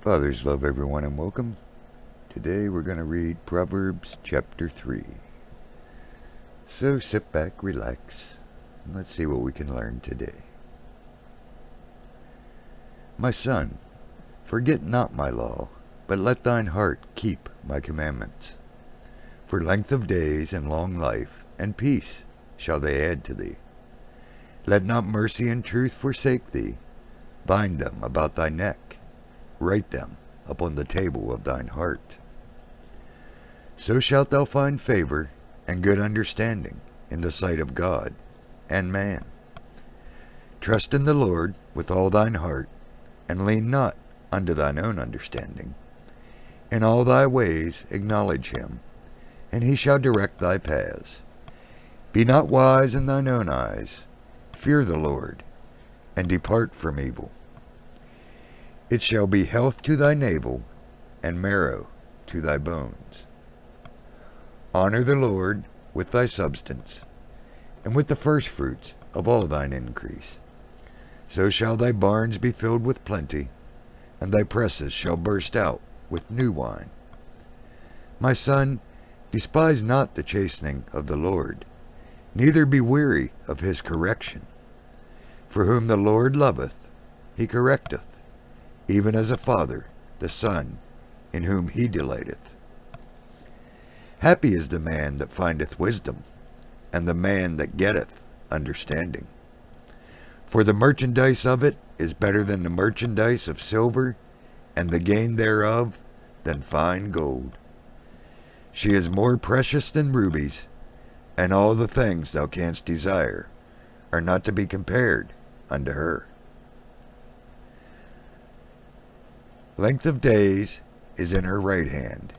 Father's love, everyone, and welcome. Today we're going to read Proverbs chapter 3. So sit back, relax, and let's see what we can learn today. My son, forget not my law, but let thine heart keep my commandments. For length of days and long life and peace shall they add to thee. Let not mercy and truth forsake thee. Bind them about thy neck. Write them upon the table of thine heart. So shalt thou find favor and good understanding in the sight of God and man. Trust in the Lord with all thine heart, and lean not unto thine own understanding. In all thy ways acknowledge him, and he shall direct thy paths. Be not wise in thine own eyes. Fear the Lord, and depart from evil. It shall be health to thy navel, and marrow to thy bones. Honor the Lord with thy substance, and with the firstfruits of all thine increase. So shall thy barns be filled with plenty, and thy presses shall burst out with new wine. My son, despise not the chastening of the Lord, neither be weary of his correction. For whom the Lord loveth, he correcteth, even as a father the son in whom he delighteth. Happy is the man that findeth wisdom, and the man that getteth understanding. For the merchandise of it is better than the merchandise of silver, and the gain thereof than fine gold. She is more precious than rubies, and all the things thou canst desire are not to be compared unto her. Length of days is in her right hand,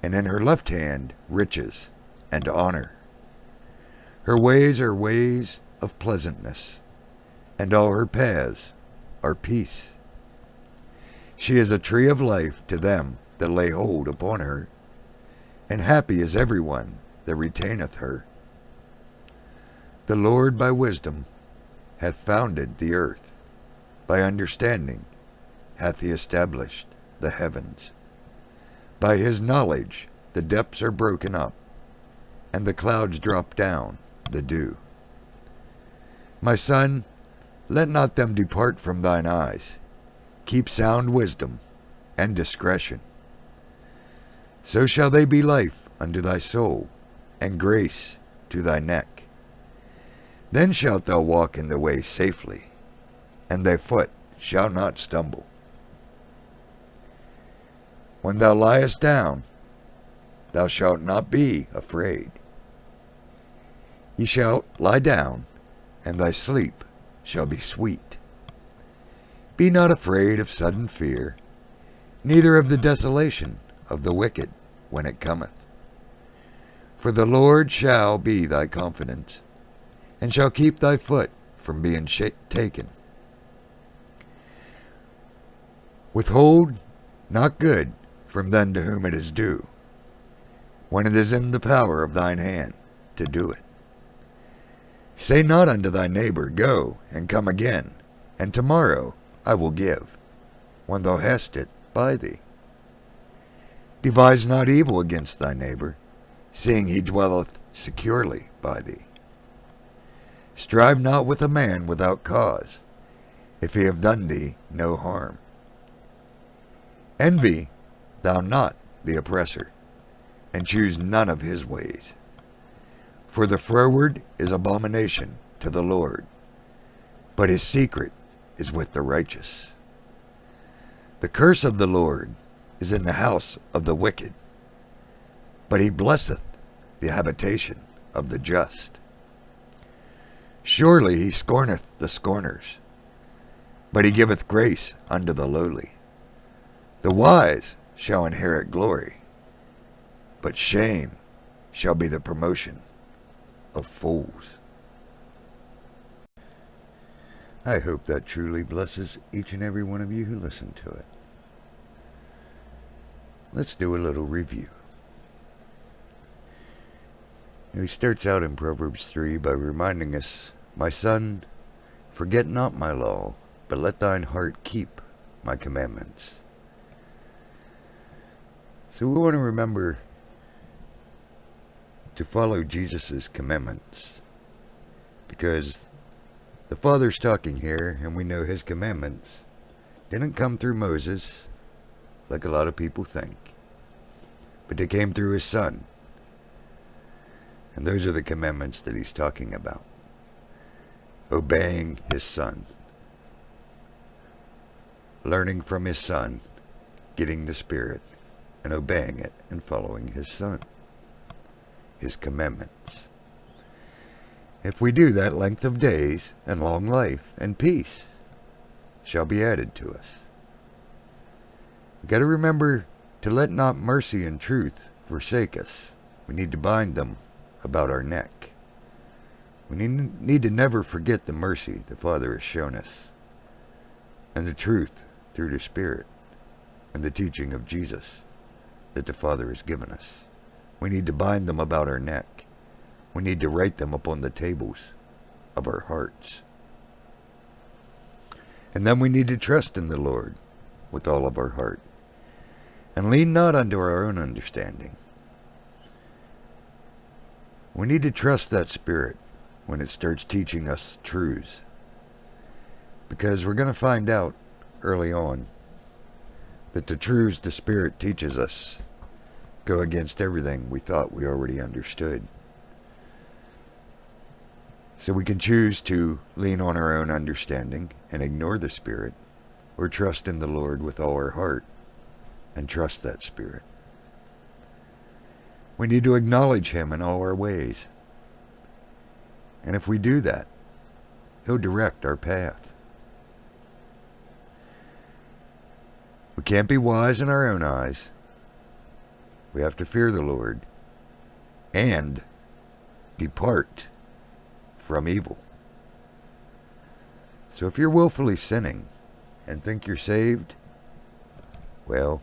and in her left hand riches and honor. Her ways are ways of pleasantness, and all her paths are peace. She is a tree of life to them that lay hold upon her, and happy is every one that retaineth her. The Lord by wisdom hath founded the earth, by understanding hath he established the heavens. By his knowledge the depths are broken up, and the clouds drop down the dew. My son, let not them depart from thine eyes. Keep sound wisdom and discretion. So shall they be life unto thy soul, and grace to thy neck. Then shalt thou walk in the way safely, and thy foot shall not stumble. When thou liest down, thou shalt not be afraid. Ye shalt lie down, and thy sleep shall be sweet. Be not afraid of sudden fear, neither of the desolation of the wicked when it cometh. For the Lord shall be thy confidence, and shall keep thy foot from being taken. Withhold not good from them to whom it is due, when it is in the power of thine hand to do it. Say not unto thy neighbor, Go, and come again, and tomorrow I will give, when thou hast it by thee. Devise not evil against thy neighbor, seeing he dwelleth securely by thee. Strive not with a man without cause, if he have done thee no harm. Envy thou not the oppressor, and choose none of his ways. For the froward is abomination to the Lord, but his secret is with the righteous. The curse of the Lord is in the house of the wicked, but he blesseth the habitation of the just. Surely he scorneth the scorners, but he giveth grace unto the lowly. The wise shall inherit glory, but shame shall be the promotion of fools. I hope that truly blesses each and every one of you who listen to it. Let's do a little review. He starts out in Proverbs 3 by reminding us, My son, forget not my law, but let thine heart keep my commandments. So we want to remember to follow Jesus' commandments, because the Father's talking here, and we know his commandments didn't come through Moses, like a lot of people think, but they came through his Son. And those are the commandments that he's talking about. Obeying his Son. Learning from his Son, getting the Spirit, and obeying it, and following his Son. His commandments. If we do that, length of days, and long life, and peace shall be added to us. We've got to remember to let not mercy and truth forsake us. We need to bind them about our neck. We need to never forget the mercy the Father has shown us, and the truth through the Spirit, and the teaching of Jesus that the Father has given us. We need to bind them about our neck. We need to write them upon the tables of our hearts. And then we need to trust in the Lord with all of our heart, and lean not unto our own understanding. We need to trust that Spirit when it starts teaching us truths, because we're going to find out early on that the truths the Spirit teaches us go against everything we thought we already understood. So we can choose to lean on our own understanding and ignore the Spirit, or trust in the Lord with all our heart and trust that Spirit. We need to acknowledge him in all our ways. And if we do that, he'll direct our path. We can't be wise in our own eyes. We have to fear the Lord and depart from evil. So if you're willfully sinning and think you're saved, well,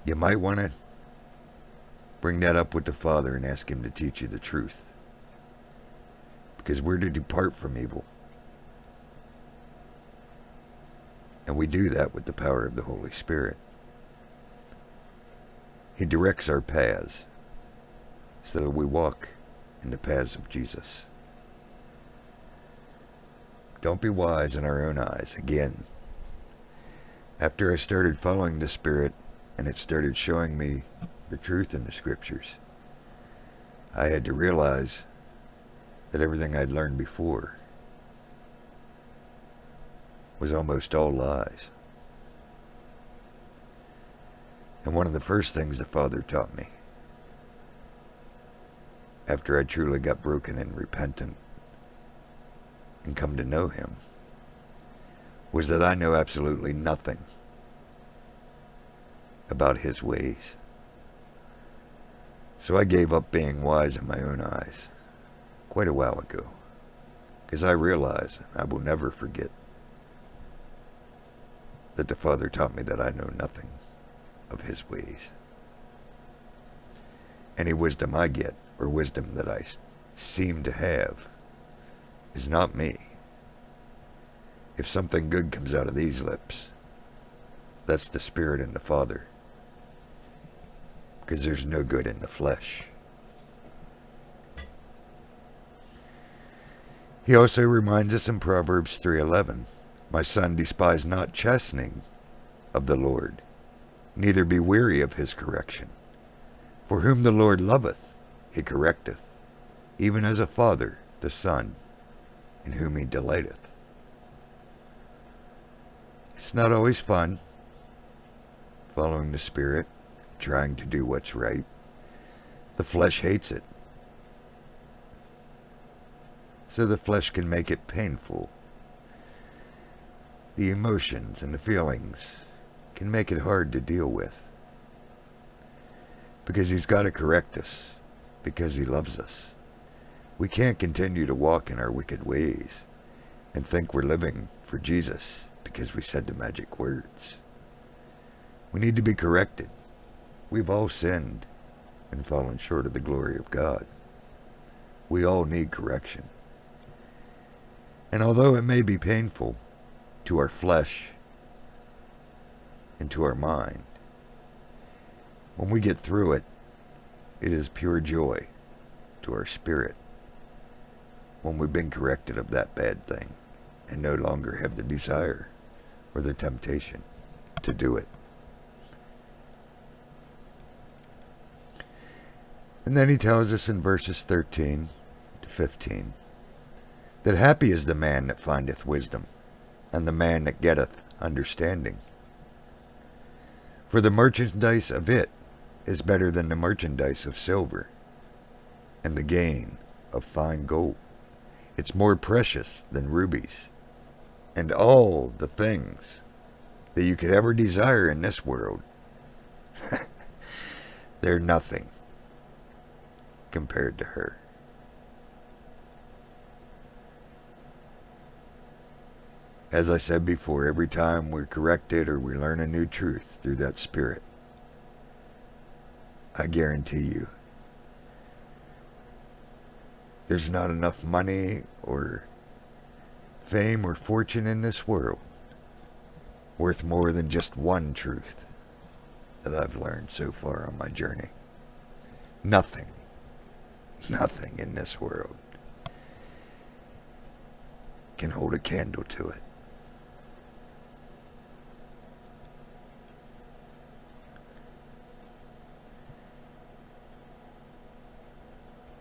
you might want to bring that up with the Father and ask him to teach you the truth. Because we're to depart from evil. And we do that with the power of the Holy Spirit. He directs our paths so that we walk in the paths of Jesus. Don't be wise in our own eyes. Again, after I started following the Spirit and it started showing me the truth in the Scriptures, I had to realize that everything I'd learned before was almost all lies. And one of the first things the Father taught me, after I truly got broken and repentant and come to know him, was that I know absolutely nothing about his ways. So I gave up being wise in my own eyes quite a while ago, because I realize I will never forget that the Father taught me that I know nothing of his ways. Any wisdom I get, or wisdom that I seem to have, is not me. If something good comes out of these lips, that's the Spirit and the Father, because there's no good in the flesh. He also reminds us in Proverbs 3:11, "My son, despise not chastening of the Lord, neither be weary of his correction. For whom the Lord loveth, he correcteth, even as a father the son, in whom he delighteth." It's not always fun following the Spirit, trying to do what's right. The flesh hates it. So the flesh can make it painful. The emotions and the feelings can make it hard to deal with. Because he's got to correct us, because he loves us. We can't continue to walk in our wicked ways and think we're living for Jesus because we said the magic words. We need to be corrected. We've all sinned and fallen short of the glory of God. We all need correction. And although it may be painful to our flesh and to our mind, When we get through it, it is pure joy to our spirit when we've been corrected of that bad thing and no longer have the desire or the temptation to do it. And then he tells us in verses 13 to 15 that happy is the man that findeth wisdom, and the man that getteth understanding. For the merchandise of it is better than the merchandise of silver, and the gain of fine gold. It's more precious than rubies. And all the things that you could ever desire in this world, they're nothing compared to her. As I said before, every time we're corrected or we learn a new truth through that Spirit, I guarantee you, there's not enough money or fame or fortune in this world worth more than just one truth that I've learned so far on my journey. Nothing in this world can hold a candle to it.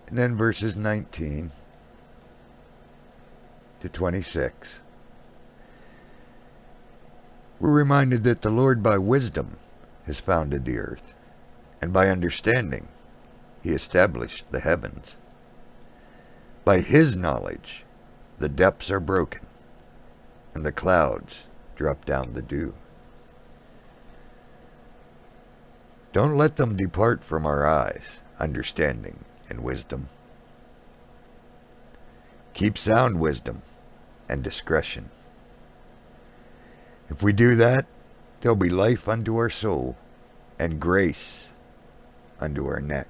And then verses 19 to 26, we're reminded that the Lord by wisdom has founded the earth, and by understanding he established the heavens. By his knowledge the depths are broken, and the clouds drop down the dew. Don't let them depart from our eyes, understanding and wisdom. Keep sound wisdom and discretion. If we do that, there'll be life unto our soul and grace unto our neck.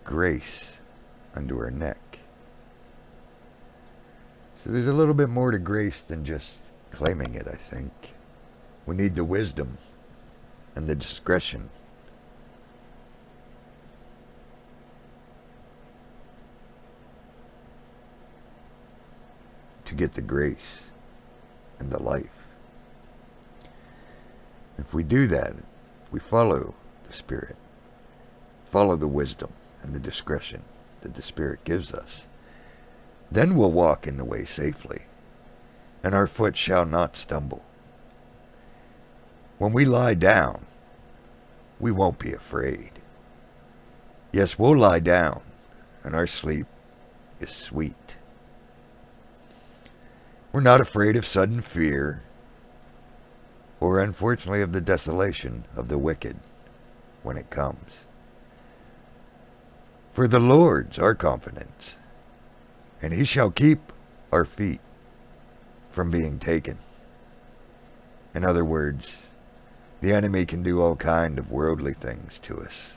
Grace unto our neck. So there's a little bit more to grace than just claiming it, I think. We need the wisdom and the discretion to get the grace and the life. If we do that, we follow the Spirit, follow the wisdom and the discretion that the Spirit gives us, then we'll walk in the way safely, and our foot shall not stumble. When we lie down, we won't be afraid. Yes, we'll lie down, and our sleep is sweet. We're not afraid of sudden fear, or unfortunately of the desolation of the wicked when it comes. For the Lord's our confidence, and he shall keep our feet from being taken. In other words, the enemy can do all kind of worldly things to us,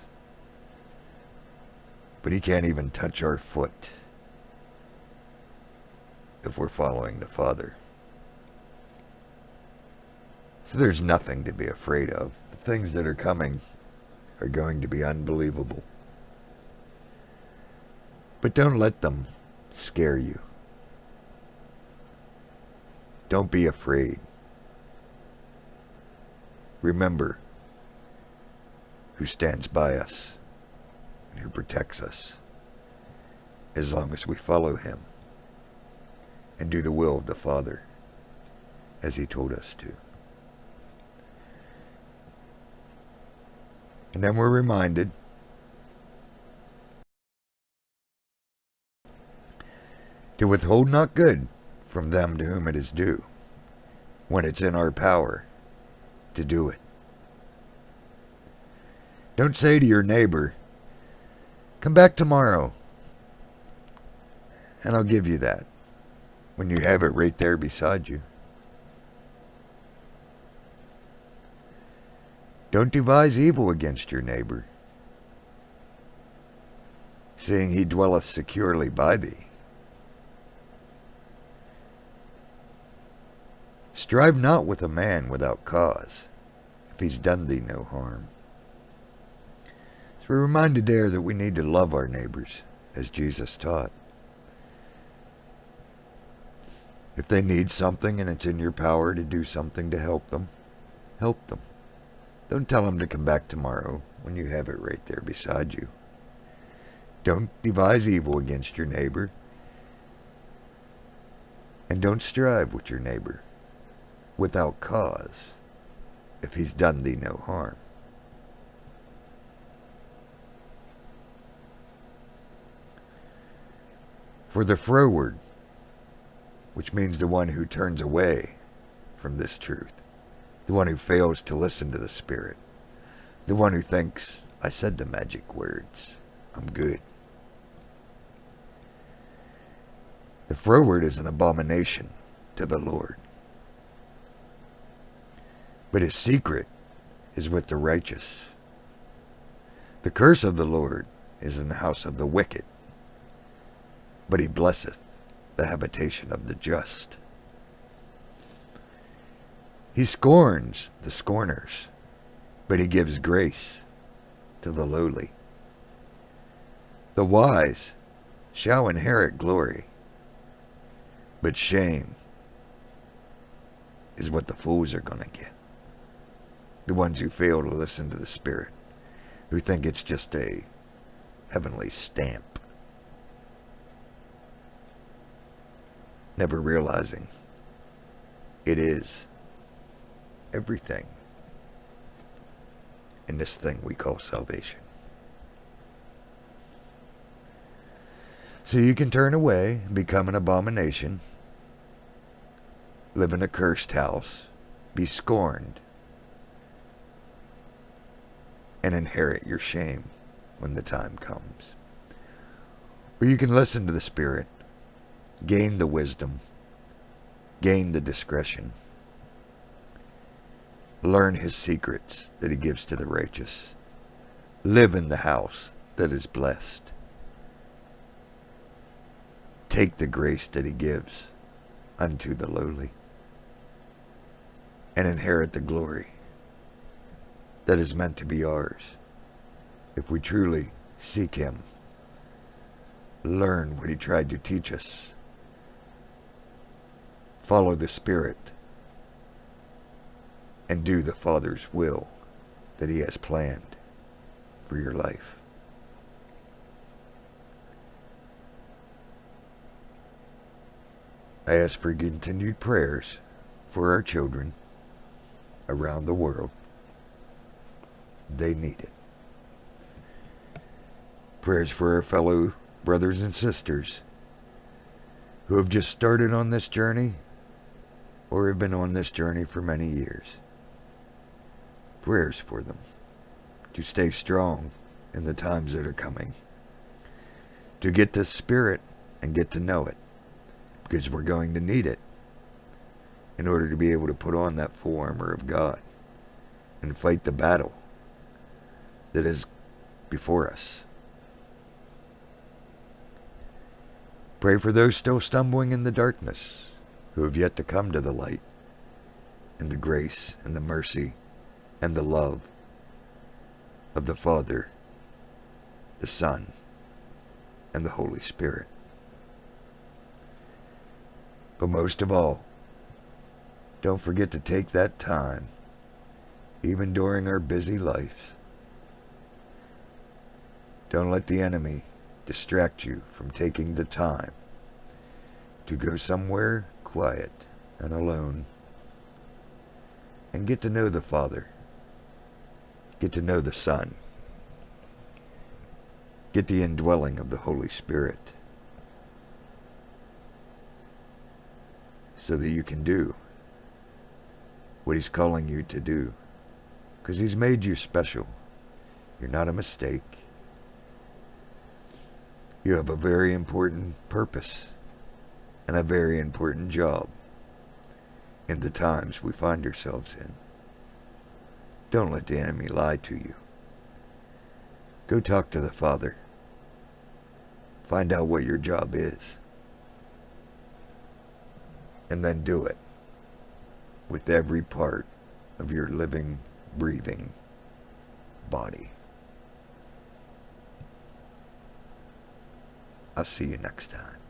but he can't even touch our foot if we're following the Father. So there's nothing to be afraid of. The things that are coming are going to be unbelievable. But don't let them scare you. Don't be afraid. Remember who stands by us and who protects us as long as we follow him and do the will of the Father as he told us to. And then we're reminded to withhold not good from them to whom it is due, when it's in our power to do it. Don't say to your neighbor, "Come back tomorrow, and I'll give you that," when you have it right there beside you. Don't devise evil against your neighbor, seeing he dwelleth securely by thee. Strive not with a man without cause, if he's done thee no harm. So we're reminded there that we need to love our neighbors, as Jesus taught. If they need something and it's in your power to do something to help them, help them. Don't tell them to come back tomorrow when you have it right there beside you. Don't devise evil against your neighbor. And don't strive with your neighbor without cause, if he's done thee no harm. For the froward, which means the one who turns away from this truth, the one who fails to listen to the Spirit, the one who thinks, I said the magic words, I'm good. The froward is an abomination to the Lord, but his secret is with the righteous. The curse of the Lord is in the house of the wicked, but he blesseth the habitation of the just. He scorns the scorners, but he gives grace to the lowly. The wise shall inherit glory, but shame is what the fools are going to get. The ones who fail to listen to the Spirit, who think it's just a heavenly stamp, never realizing it is everything in this thing we call salvation. So you can turn away and become an abomination, live in a cursed house, be scorned, and inherit your shame when the time comes. Or you can listen to the Spirit, gain the wisdom, gain the discretion, learn his secrets that he gives to the righteous, live in the house that is blessed, take the grace that he gives unto the lowly, and inherit the glory that is meant to be ours if we truly seek him, learn what he tried to teach us, follow the Spirit, and do the Father's will that he has planned for your life. I ask for continued prayers for our children around the world. They need it. Prayers for our fellow brothers and sisters who have just started on this journey or have been on this journey for many years. Prayers for them to stay strong in the times that are coming, to get the Spirit and get to know it, because we're going to need it in order to be able to put on that full armor of God and fight the battle that is before us. Pray for those still stumbling in the darkness, who have yet to come to the light and the grace and the mercy and the love of the Father, the Son, and the Holy Spirit. But most of all, don't forget to take that time, even during our busy lives. Don't let the enemy distract you from taking the time to go somewhere quiet and alone and get to know the Father, get to know the Son, get the indwelling of the Holy Spirit, so that you can do what he's calling you to do, because he's made you special. You're not a mistake. You have a very important purpose and a very important job in the times we find ourselves in. Don't let the enemy lie to you. Go talk to the Father. Find out what your job is, and then do it. with every part of your living, breathing body. I'll see you next time.